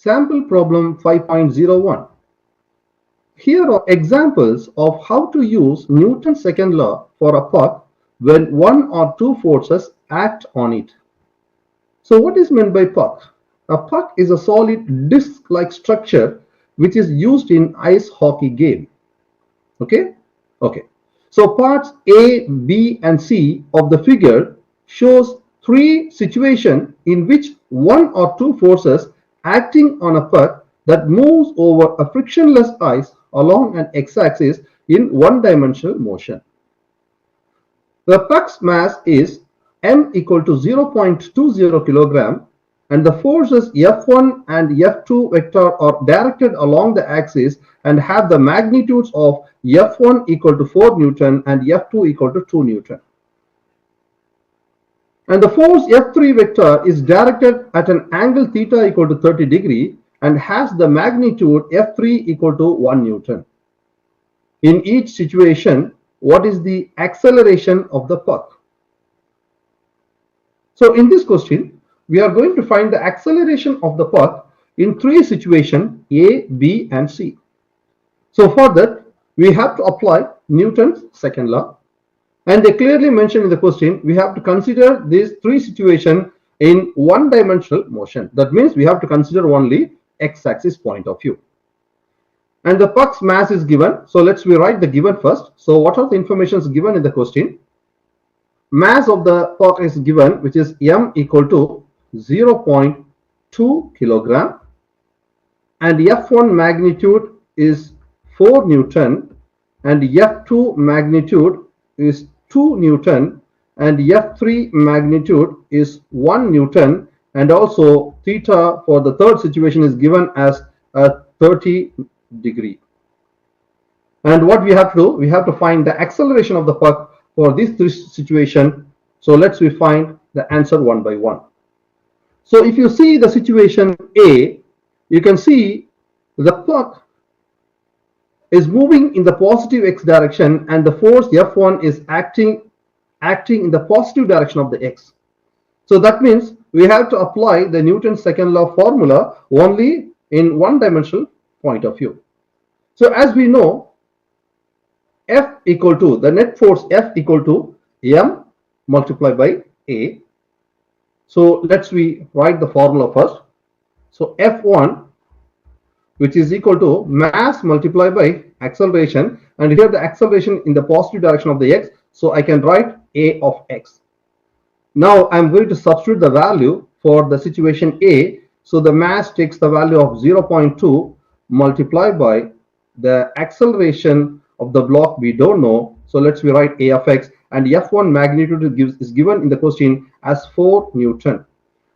Sample problem 5.01. Here are examples of how to use Newton's second law for a puck when one or two forces act on it. So what is meant by puck? A puck is a solid disc-like structure which is used in ice hockey game. Okay? Okay. So parts A, B and C of the figure shows three situations in which one or two forces acting on a puck that moves over a frictionless ice along an x-axis in one-dimensional motion. The puck's mass is m equal to 0.20 kilogram and the forces F1 and F2 vector are directed along the axis and have the magnitudes of F1 equal to 4 Newton and F2 equal to 2 Newton. And the force F3 vector is directed at an angle theta equal to 30 degree and has the magnitude F3 equal to 1 Newton. In each situation, what is the acceleration of the puck? So in this question, we are going to find the acceleration of the puck in three situations A, B and C. So for that, we have to apply Newton's second law. And they clearly mentioned in the question, we have to consider these three situations in one-dimensional motion. That means we have to consider only x-axis point of view. And the puck's mass is given. So let's rewrite the given first. So what are the informations given in the question? Mass of the puck is given, which is m equal to 0.2 kilogram. And F1 magnitude is 4 Newton. And F2 magnitude is 2 Newton. And F3 magnitude is 1 Newton. And also theta for the third situation is given as a 30 degree. And what we have to do, we have to find the acceleration of the puck for these three situations. So let's find the answer one by one. So if you see the situation A, you can see the puck is moving in the positive x direction and the force F1 is acting in the positive direction of the x. So that means we have to apply the Newton's second law formula only in one-dimensional point of view. So as we know, F equal to, the net force F equal to m multiplied by A. So let's write the formula first. So F1, which is equal to mass multiplied by acceleration, and here the acceleration in the positive direction of the x, so I can write A of x. Now I'm going to substitute the value for the situation A. So the mass takes the value of 0.2 multiplied by the acceleration of the block we don't know. So let's rewrite A of x, and F1 magnitude is given in the question as 4 Newton.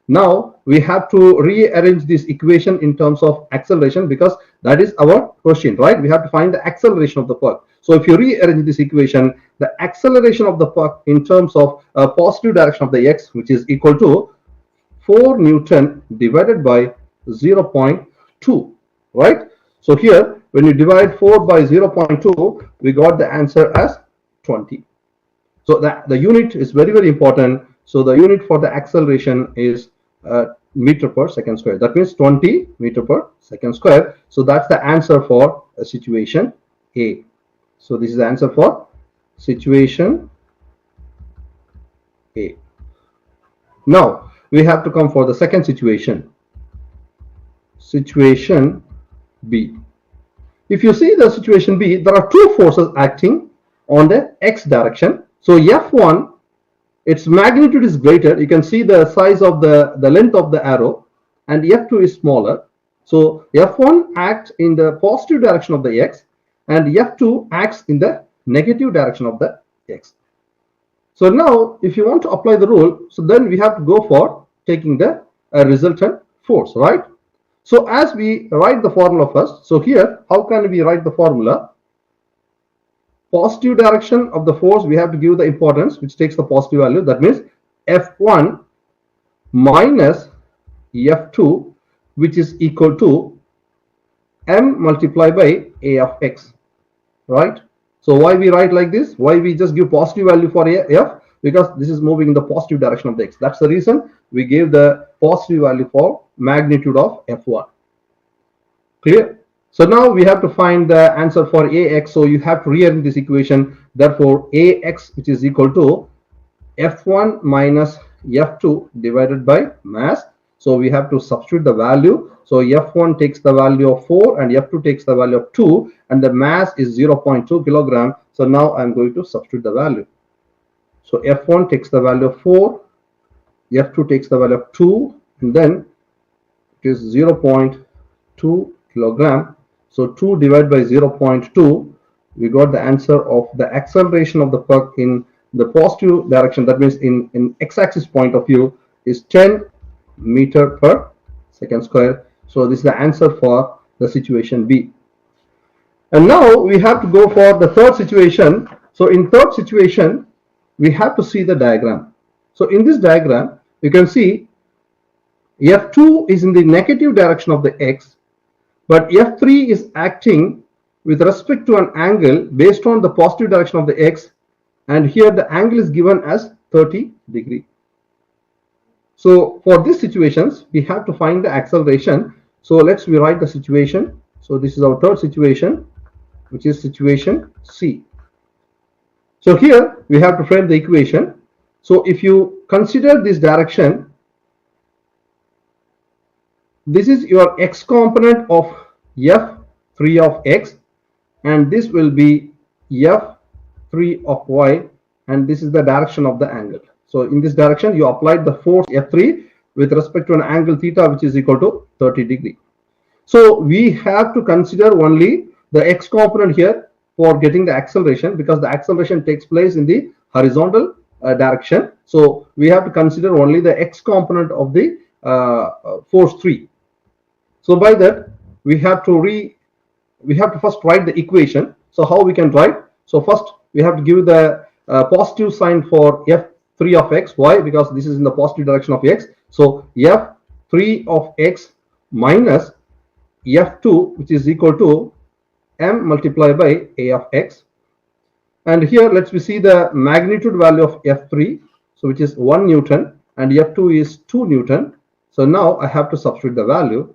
Now we have to rearrange this equation in terms of acceleration because that is our question, right? We have to find the acceleration of the puck. So if you rearrange this equation, the acceleration of the puck in terms of a positive direction of the x, which is equal to 4 Newton divided by 0.2, right? So here, when you divide 4 by 0.2, we got the answer as 20. So the unit is very, very important. So the unit for the acceleration is meter per second square. That means 20 meter per second square. So that's the answer for situation A. So this is the answer for situation A. Now we have to come for the second situation. Situation B. If you see the situation B, there are two forces acting on the x direction. So F1, its magnitude is greater. You can see the size of the length of the arrow, and F2 is smaller. So F1 acts in the positive direction of the x, and F2 acts in the negative direction of the x. So now, if you want to apply the rule, so then we have to go for taking the resultant force, right? So as we write the formula first, so here, how can we write the formula? Positive direction of the force, we have to give the importance, which takes the positive value. That means F1 minus F2, which is equal to m multiplied by A of x, right? So why we write like this? Why we just give positive value for F? Because this is moving in the positive direction of the x. That's the reason we gave the positive value for magnitude of F1. Clear? So now we have to find the answer for Ax. So you have to rearrange this equation. Therefore, Ax, which is equal to F1 minus F2 divided by mass. So we have to substitute the value. So F1 takes the value of 4 and F2 takes the value of 2, and the mass is 0.2 kilogram. So now I'm going to substitute the value. So F1 takes the value of 4, F2 takes the value of 2, and then it is 0.2 kilogram. So 2 divided by 0.2, we got the answer of the acceleration of the puck in the positive direction. That means in x-axis point of view is 10 meter per second square. So this is the answer for the situation B. And now we have to go for the third situation. So in third situation, we have to see the diagram. So in this diagram, you can see F2 is in the negative direction of the x, but F3 is acting with respect to an angle based on the positive direction of the x, and here the angle is given as 30 degree. So for these situations, we have to find the acceleration. So let's rewrite the situation. So this is our third situation, which is situation C. So here we have to frame the equation. So if you consider this direction, this is your x component of F3 of x, and this will be F3 of y, and this is the direction of the angle. So in this direction, you applied the force F3 with respect to an angle theta, which is equal to 30 degree. So we have to consider only the x component here for getting the acceleration, because the acceleration takes place in the horizontal direction. So we have to consider only the x component of the force 3. So by that, we have to first write the equation. So how we can write? So first we have to give the positive sign for F3 of x. Why? Because this is in the positive direction of x. So F3 of x minus F2, which is equal to m multiplied by a of x. And here let's see the magnitude value of F3, so which is 1 Newton, and F2 is 2 Newton. So now I have to substitute the value.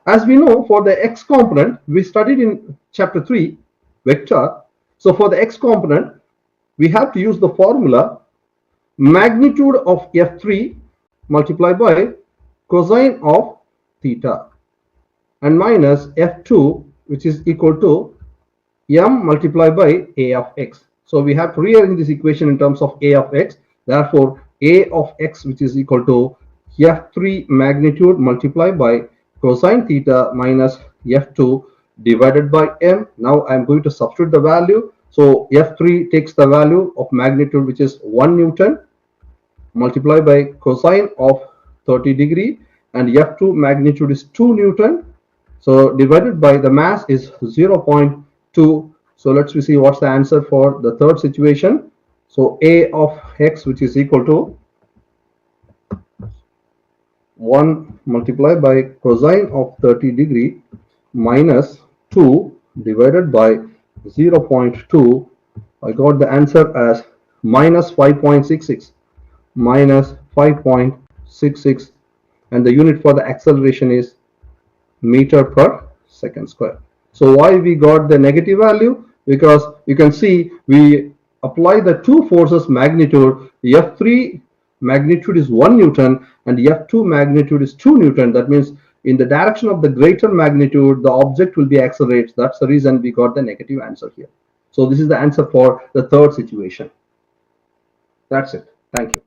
As we know, for the x component, we studied in chapter 3 vector. So for the x component, we have to use the formula magnitude of F3 multiplied by cosine of theta, and minus F2, which is equal to m multiplied by a of x. So we have to rearrange this equation in terms of a of x. Therefore, a of x, which is equal to F3 magnitude multiplied by cosine theta minus F2 divided by m. Now I am going to substitute the value. So F3 takes the value of magnitude, which is 1 Newton, multiplied by cosine of 30 degree, and F2 magnitude is 2 Newton. So divided by the mass is 0.2. So let's see what's the answer for the third situation. So a of x, which is equal to 1 multiplied by cosine of 30 degree minus 2 divided by 0.2. I got the answer as minus 5.66, minus 5.66, and the unit for the acceleration is meter per second square. So why we got the negative value? Because you can see we apply the two forces magnitude. F3 magnitude is 1 Newton and F2 magnitude is 2 Newton. That means in the direction of the greater magnitude, the object will be accelerated. That's the reason we got the negative answer here. So this is the answer for the third situation. That's it. Thank you.